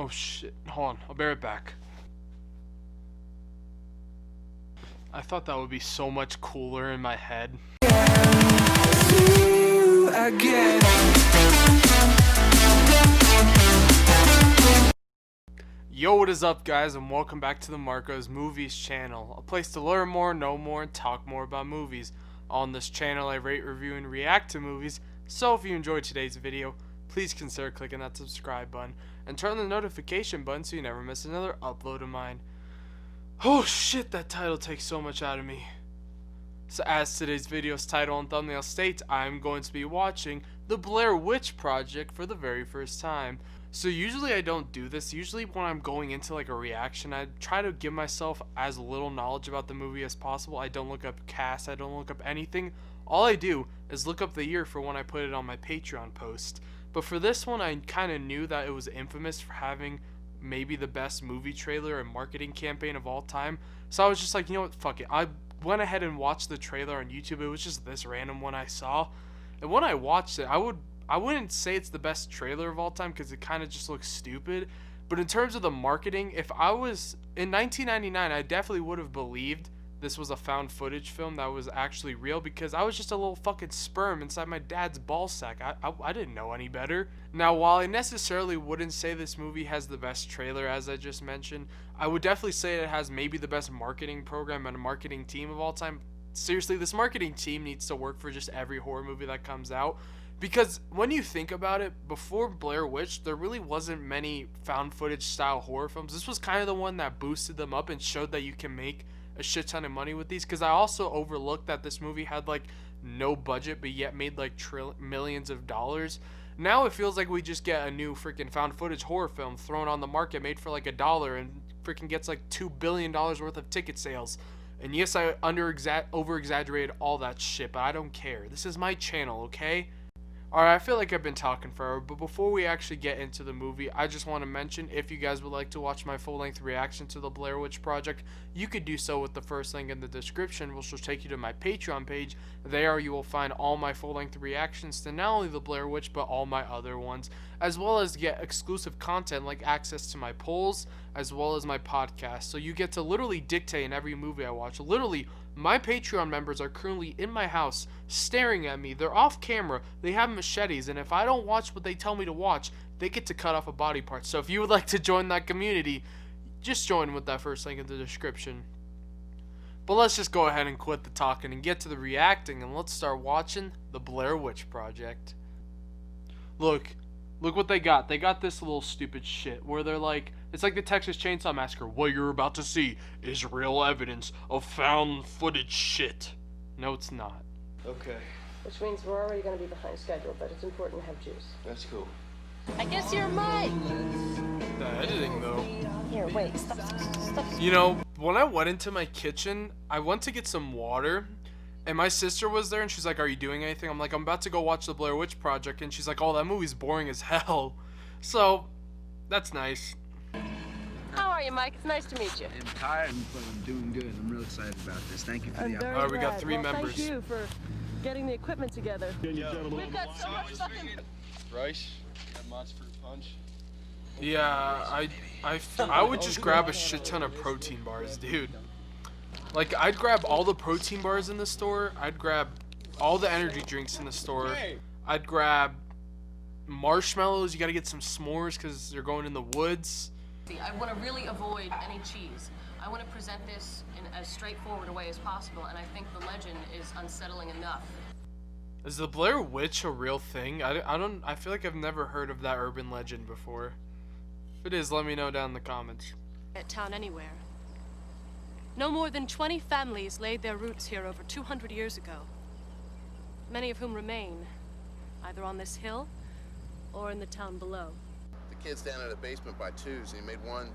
Oh shit, hold on, I'll be right back. I thought that would be so much cooler in my head. Yo, what is up guys, and welcome back to the Marco's Movies channel, a place to learn more, know more, and talk more about movies. On this channel I rate, review, and react to movies, so if you enjoyed today's video, please consider clicking that subscribe button, and turn on the notification button so you never miss another upload of mine. Oh shit, that title takes so much out of me. So as today's video's title and thumbnail states, I'm going to be watching the Blair Witch Project for the very first time. So usually I don't do this. Usually when I'm going into like a reaction, I try to give myself as little knowledge about the movie as possible. I don't look up cast, I don't look up anything. All I do is look up the year for when I put it on my Patreon post. But for this one, I kind of knew that it was infamous for having maybe the best movie trailer and marketing campaign of all time. So I was just like, you know what, fuck it. I went ahead and watched the trailer on YouTube. It was just this random one I saw. And when I watched it, I wouldn't say it's the best trailer of all time because it kind of just looks stupid. But in terms of the marketing, if I was in 1999, I definitely would have believed this was a found footage film that was actually real, because I was just a little fucking sperm inside my dad's ball sack. I didn't know any better. Now, while I necessarily wouldn't say this movie has the best trailer, as I just mentioned, I would definitely say it has maybe the best marketing program and a marketing team of all time. Seriously, this marketing team needs to work for just every horror movie that comes out. Because when you think about it, before Blair Witch, there really wasn't many found footage style horror films. This was kind of the one that boosted them up and showed that you can make a shit ton of money with these. Because I also overlooked that this movie had like no budget but yet made like millions of dollars. Now it feels like we just get a new freaking found footage horror film thrown on the market, made for like $1, and freaking gets like $2 billion worth of ticket sales. And yes, I over exaggerated all that shit, but I don't care. This is my channel, okay? Alright, I feel like I've been talking forever, but before we actually get into the movie, I just want to mention, if you guys would like to watch my full-length reaction to the Blair Witch Project, you could do so with the first link in the description, which will take you to my Patreon page. There you will find all my full-length reactions to not only the Blair Witch, but all my other ones, as well as get exclusive content like access to my polls, as well as my podcast. So you get to literally dictate in every movie I watch. Literally, my Patreon members are currently in my house staring at me. They're off camera. They have machetes, and if I don't watch what they tell me to watch, they get to cut off a body part. So if you would like to join that community, just join with that first link in the description. But let's just go ahead and quit the talking and get to the reacting, and let's start watching the Blair Witch Project. Look what they got. They got this little stupid shit where they're like, it's like the Texas Chainsaw Massacre. What you're about to see is real evidence of found footage shit. No, it's not. Okay. Which means we're already going to be behind schedule, but it's important to have juice. That's cool. I guess you're Mike. The editing, though. Here, wait. Stop. You know, when I went into my kitchen, I went to get some water, and my sister was there, and she's like, "Are you doing anything?" I'm like, "I'm about to go watch the Blair Witch Project," and she's like, "Oh, that movie's boring as hell." So, that's nice. How are you, Mike? It's nice to meet you. I'm tired, but I'm doing good. I'm real excited about this. Thank you for the opportunity. Alright, we got three members. Thank you for getting the equipment together. We've got so much fucking... Rice, monster fruit punch. Yeah, I would just grab a shit ton of protein bars, dude. Like, I'd grab all the protein bars in the store. I'd grab all the energy drinks in the store. I'd grab marshmallows. You gotta get some s'mores because they're going in the woods. I want to really avoid any cheese. I want to present this in as straightforward a way as possible, and I think the legend is unsettling enough. Is the Blair Witch a real thing? I feel like I've never heard of that urban legend before. If it is, let me know down in the comments. At town anywhere. No more than 20 families laid their roots here over 200 years ago. Many of whom remain, either on this hill or in the town below. The kid's down in the basement by twos, and he made one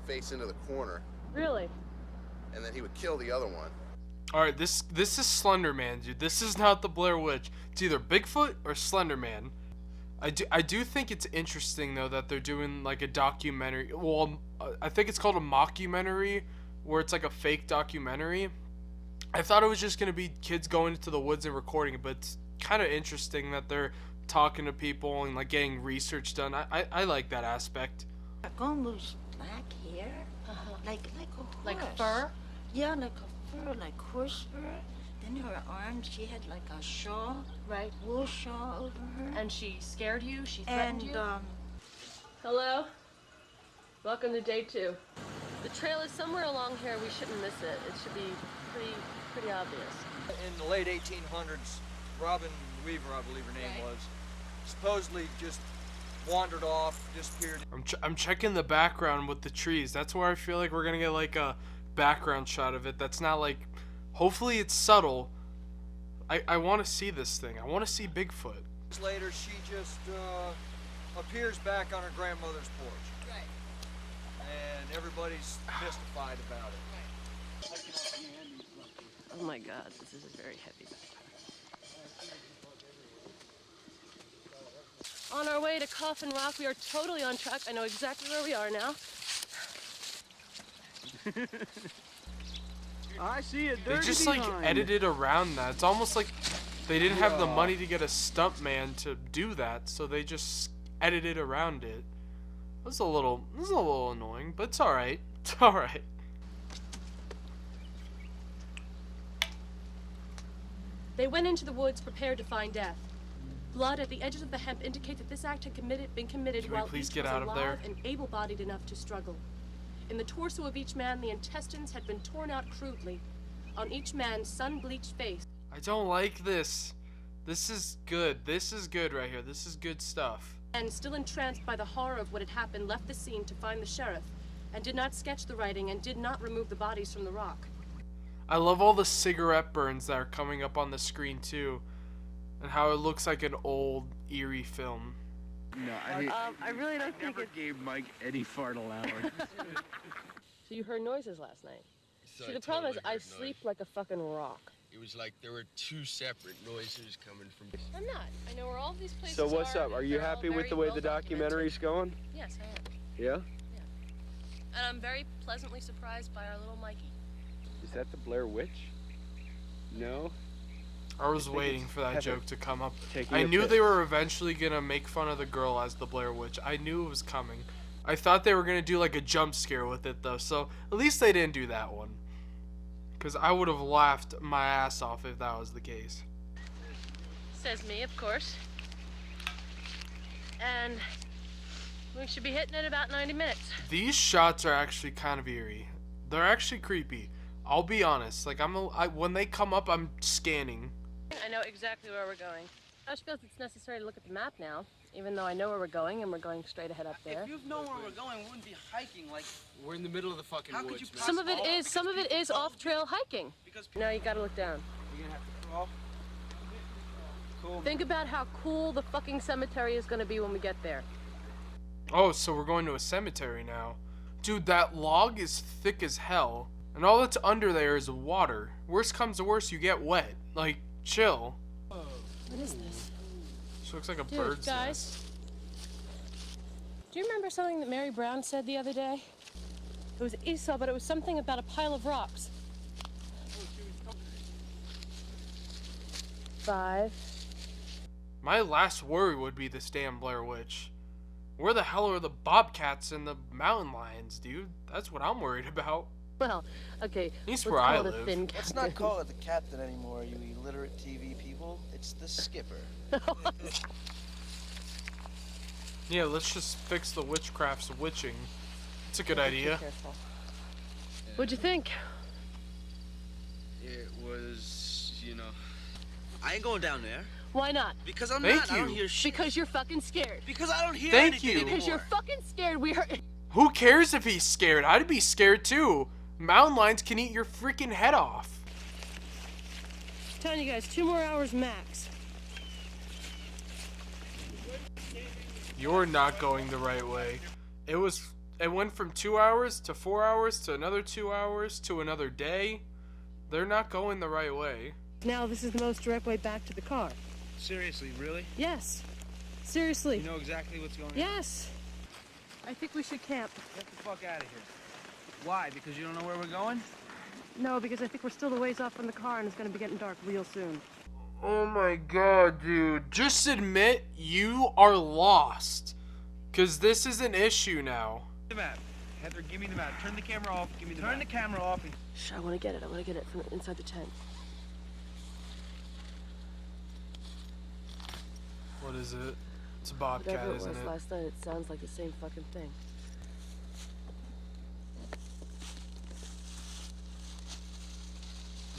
face into the corner. Really? And then he would kill the other one. Alright, this is Slender Man, dude. This is not the Blair Witch. It's either Bigfoot or Slender Man. I do think it's interesting, though, that they're doing, like, a documentary. Well, I think it's called a mockumentary, where it's, like, a fake documentary. I thought it was just going to be kids going into the woods and recording it, but it's kind of interesting that they're talking to people and, like, getting research done. I like that aspect. Gonna lose black hair, like a horse. Like fur? Yeah, like a fur, like horse fur. Then her arms, she had like a shawl, Right. wool shawl over her. And she scared you? She threatened And you? Hello? Welcome to day 2. The trail is somewhere along here. We shouldn't miss it. It should be pretty obvious. In the late 1800s, Robin Weaver, I believe her name was, supposedly just wandered off, disappeared. I'm checking the background with the trees. That's where I feel like we're gonna get like a background shot of it. That's not like, hopefully it's subtle. I want to see this thing. I want to see Bigfoot. Later, she just appears back on her grandmother's porch. Right. And everybody's mystified about it. Oh my God, this is a very heavy backpack. On our way to Coffin Rock, we are totally on track. I know exactly where we are now. I see it. They just like edited around that. It's almost like they didn't have the money to get a stunt man to do that, so they just edited around it. This is a little annoying, but it's all right. It's all right. They went into the woods prepared to find death. Blood at the edges of the hemp indicate that this act had been committed Can we while please each get was out of alive there? and able-bodied enough to struggle. In the torso of each man, the intestines had been torn out crudely. On each man's sun-bleached face. I don't like this. This is good. This is good right here. This is good stuff. And still entranced by the horror of what had happened, left the scene to find the sheriff, and did not sketch the writing and did not remove the bodies from the rock. I love all the cigarette burns that are coming up on the screen too, and how it looks like an old eerie film. No, I really don't think never gave Mike any fart allowance. So you heard noises last night? So See, I the problem is totally I heard sleep noise. like a fucking rock. It was like there were 2 separate noises coming from. I'm not. I know where all these places So what's up? and Are you they're all happy with very the way well the documented. documentary's going? Yes, I am. Yeah? And I'm very pleasantly surprised by our little Mikey. Is that the Blair Witch? No? I was think waiting it's for that Heather joke to come up. taking I a knew piss. they were eventually gonna make fun of the girl as the Blair Witch. I knew it was coming. I thought they were gonna do like a jump scare with it though, so at least they didn't do that one. Cause I would have laughed my ass off if that was the case. Says me, of course. And we should be hitting it about 90 minutes. These shots are actually kind of eerie. They're actually creepy. I'll be honest. Like when they come up, I'm scanning. I know exactly where we're going. I just feels it's necessary to look at the map now, even though I know where we're going and we're going straight ahead up there. If you've known where we're going, we wouldn't be hiking like. We're in the middle of the fucking How could woods, you man. Some of it is off-trail hiking. Because No, you gotta look down. you're gonna have to crawl. Cool. Think about how cool the fucking cemetery is gonna be when we get there. Oh, so we're going to a cemetery now. Dude, that log is thick as hell. And all that's under there is water. Worst comes to worst, you get wet. Like, chill. What is this? This looks like a Dude, bird's guys. nest. Do you remember something that Mary Brown said the other day? It was Esau, but it was something about a pile of rocks. 5. My last worry would be this damn Blair Witch. Where the hell are the bobcats and the mountain lions, dude? That's what I'm worried about. Well, okay. At least let's where I call it a live. thin Let's captain. not call it the captain anymore, you illiterate TV people. It's the skipper. Yeah, let's just fix the witchcraft's witching. It's a good Be idea. careful. What'd you think? It was, you know. I ain't going down there. Why not? Because I'm Thank not. I don't you. hear shit. Because you're fucking scared. Because I don't hear Thank anything you. anymore. Because you're fucking scared. We heard. Who cares if he's scared? I'd be scared too. Mountain lions can eat your freaking head off. Telling you guys, 2 more hours max. You're not going the right way. It went from 2 hours to 4 hours to another 2 hours to another day. They're not going the right way. Now this is the most direct way back to the car. Seriously, really? Yes. Seriously. You know exactly what's going on? Yes. I think we should camp. Get the fuck out of here. Why? Because you don't know where we're going? No, because I think we're still a ways off from the car and it's going to be getting dark real soon. Oh my god, dude. Just admit you are lost. Because this is an issue now. The map. Heather, give me the map. Turn the camera off. Give me the map. Turn the camera off. Shh, I want to get it. I want to get it from inside the tent. What is it? It's a bobcat, Whatever it isn't was it? last night, it sounds like the same fucking thing.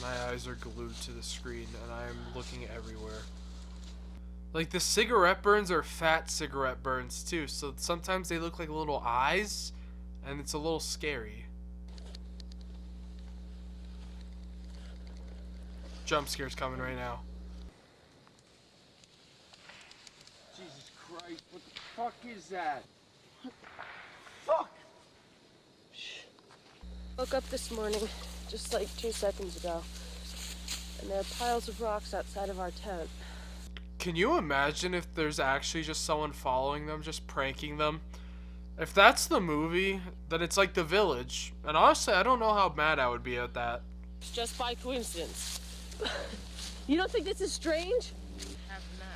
My eyes are glued to the screen and I am looking everywhere. Like the cigarette burns are fat cigarette burns too, so sometimes they look like little eyes and it's a little scary. Jump scare's coming right now. Jesus Christ, what the fuck is that? Fuck! Woke up this morning, just like 2 seconds ago, and there are piles of rocks outside of our tent. Can you imagine if there's actually just someone following them, just pranking them? If that's the movie, then it's like The Village. And honestly, I don't know how mad I would be at that. It's just by coincidence. You don't think this is strange?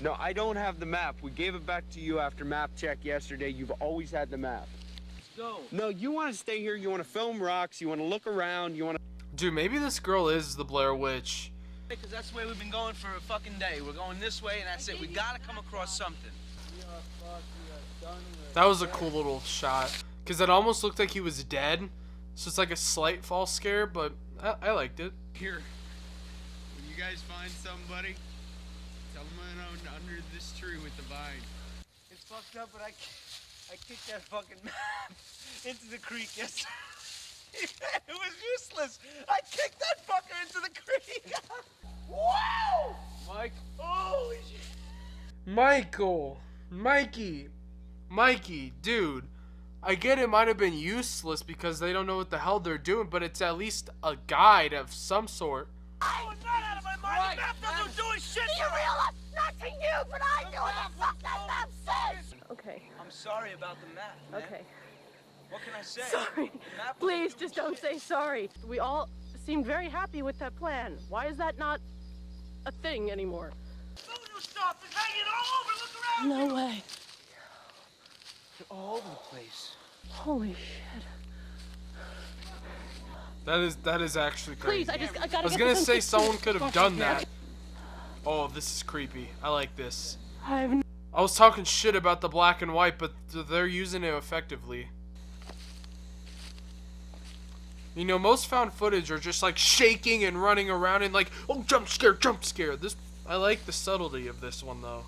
No, I don't have the map. We gave it back to you after map check yesterday. You've always had the map. Let's go. No, you want to stay here. You want to film rocks. You want to look around. You want to... Dude, maybe this girl is the Blair Witch. Because that's the way we've been going for a fucking day. We're going this way and that's it. We gotta come across something. That was a cool little shot. Because it almost looked like he was dead. So it's like a slight false scare, but I liked it. Here, when you guys find somebody, tell them I'm under this tree with the vine. It's fucked up, but I kicked that fucking map into the creek yesterday. It was useless. I kicked that fucker into the creek. Wow! Mike. Holy shit. Mikey, dude. I get it might have been useless because they don't know what the hell they're doing, but it's at least a guide of some sort. I was not out of my mind. The map doesn't do a shit. You realize nothing you, but I knew what the fuck that map says. Okay, I'm sorry about the map, man. okay. What can I say? Sorry. The map doesn't Please, do just don't shit. say sorry. We all seemed very happy with that plan. Why is that not a thing anymore? Voodoo stuff is hanging all over. Look around. No way. They're all over the place. Holy shit. That is actually crazy. Please, I gotta I was get gonna this say on someone could have done Yeah. that. Oh, this is creepy. I like this. I've I was talking shit about the black and white, but they're using it effectively. You know, most found footage are just like shaking and running around and like, oh, jump scare. This, I like the subtlety of this one though.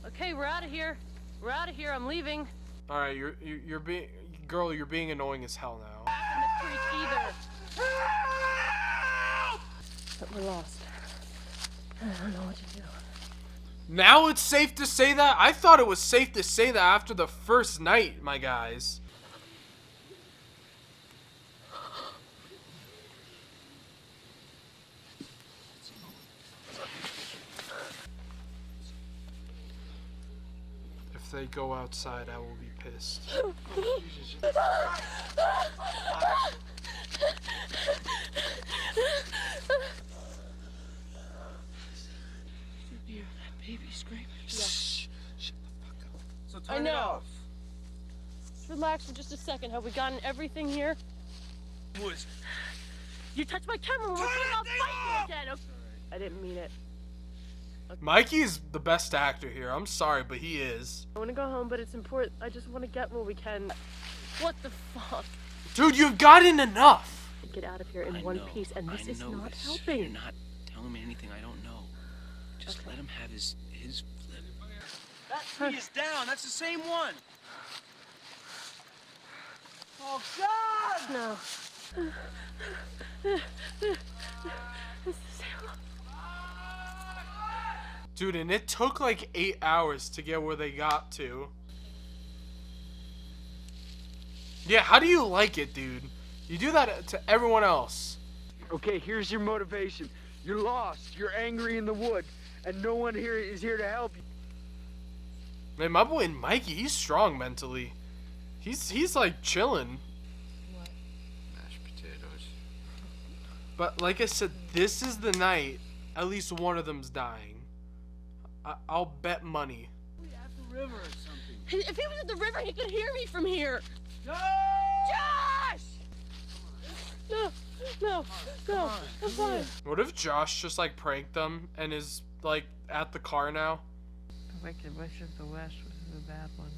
Okay, we're out of here. We're out of here. I'm leaving. All right, you're being, girl, you're being annoying as hell now. Back in the creek either. But we're lost. I don't know what to do. Now it's safe to say that? I thought it was safe to say that after the first night, my guys. If they go outside, I will be pissed. You hear that baby scream? Yeah. Shh. Shut the fuck up. So I turn it know. off. Just relax for just a second. Have we gotten everything here? Woods. You touched my camera. We're Turn putting that off thing fighting off! again. Okay. I didn't mean it. Mikey's the best actor here. I'm sorry, but he is. I want to go home, but it's important. I just want to get what we can. What the fuck? Dude, you've gotten enough. Get out of here in one piece, and this is not helping. You're not telling me anything I don't know. Just let him have his flip. That tree is down. That's the same one. Oh God! No. It's the same one. Dude, and it took like 8 hours to get where they got to. Yeah, how do you like it, dude? You do that to everyone else. Okay, here's your motivation. You're lost. You're angry in the woods, and no one here is here to help you. Man, my boy Mikey, he's strong mentally. He's like chilling. Mashed potatoes. But like I said, this is the night at least one of them's dying. I'll bet money. We at the river or something. If he was at the river, he could hear me from here. No! go, go. I'm fine. What if Josh just like pranked them and is like at the car now? The Wicked Witch of the West was the bad one.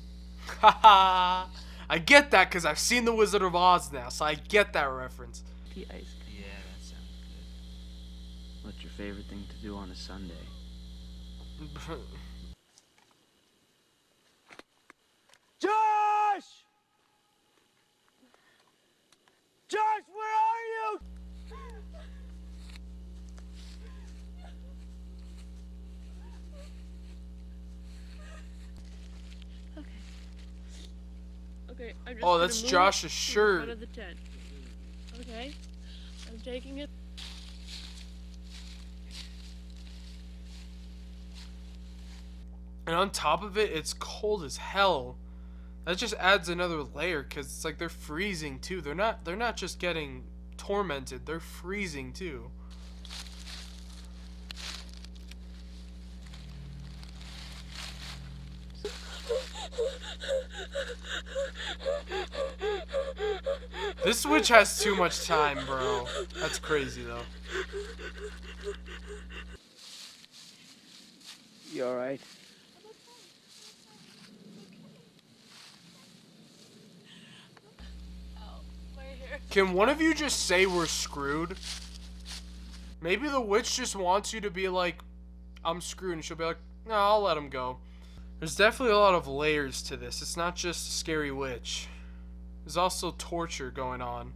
Haha. I get that because I've seen The Wizard of Oz now, so I get that reference. The ice. Yeah, that sounds good. What's your favorite thing to do on a Sunday? Josh! Josh, where are you? Okay, I'm just Oh, gonna that's move Josh's it to the shirt. front of the tent. Okay, I'm taking it. And on top of it, it's cold as hell. That just adds another layer because it's like they're freezing too. They're not just getting tormented, they're freezing too. This witch has too much time, bro. That's crazy though. You alright? Can one of you just say we're screwed? Maybe the witch just wants you to be like, I'm screwed, and she'll be like, no, I'll let him go. There's definitely a lot of layers to this. It's not just a scary witch. There's also torture going on.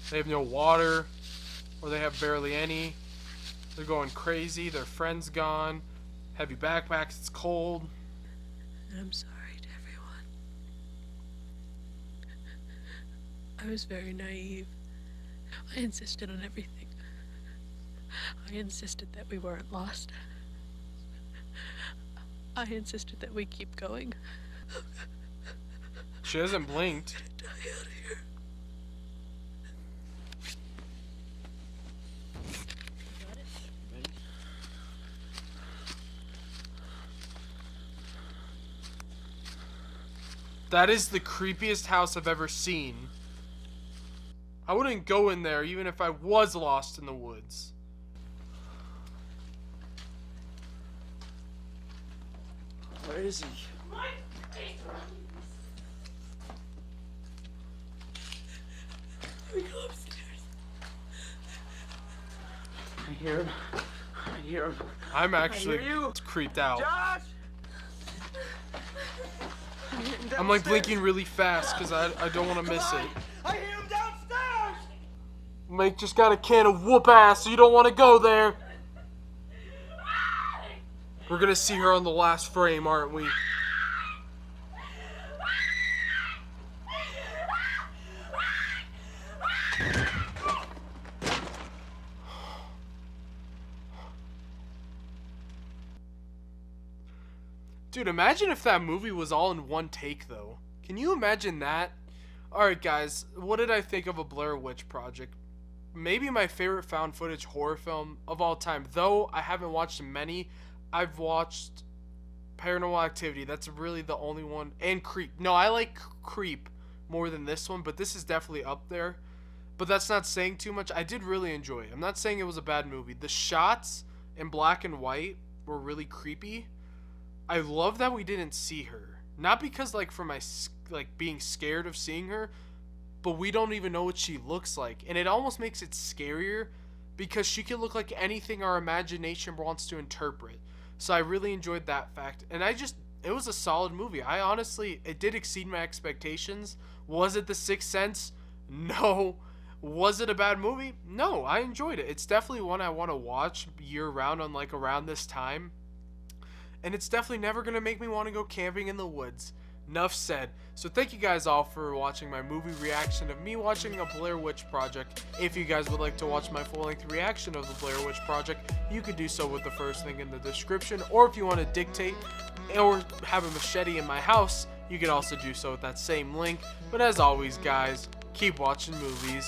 They have no water, or they have barely any. They're going crazy. Their friend's gone. Heavy backpacks. It's cold. I'm sorry to everyone. I was very naive. I insisted on everything. I insisted that we weren't lost. I insisted that we keep going. She hasn't blinked. Die out of here. That is the creepiest house I've ever seen. I wouldn't go in there even if I was lost in the woods. Where is he? We go upstairs. I hear him. I hear him. I'm actually I hear you. creeped out. Josh! I'm like blinking really fast because I don't want to miss it. I hear him downstairs! Mike just got a can of whoop ass, so you don't want to go there. We're gonna see her on the last frame, aren't we? Dude, imagine if that movie was all in one take, though. Can you imagine that? Alright, guys, what did I think of A Blair Witch Project? Maybe my favorite found footage horror film of all time. Though I haven't watched many, I've watched Paranormal Activity. That's really the only one. And Creep. No, I like Creep more than this one, but this is definitely up there. But that's not saying too much. I did really enjoy it. I'm not saying it was a bad movie. The shots in black and white were really creepy. I love that we didn't see her. Not because like for my like being scared of seeing her, but we don't even know what she looks like. And it almost makes it scarier because she can look like anything our imagination wants to interpret. So I really enjoyed that fact. And it was a solid movie. It did exceed my expectations. Was it The Sixth Sense? No. Was it a bad movie? No, I enjoyed it. It's definitely one I want to watch year round on like around this time. And it's definitely never going to make me want to go camping in the woods. Enough said. So thank you guys all for watching my movie reaction of me watching A Blair Witch Project. If you guys would like to watch my full-length reaction of The Blair Witch Project, you could do so with the first link in the description. Or if you want to dictate or have a machete in my house, you can also do so with that same link. But as always, guys, keep watching movies.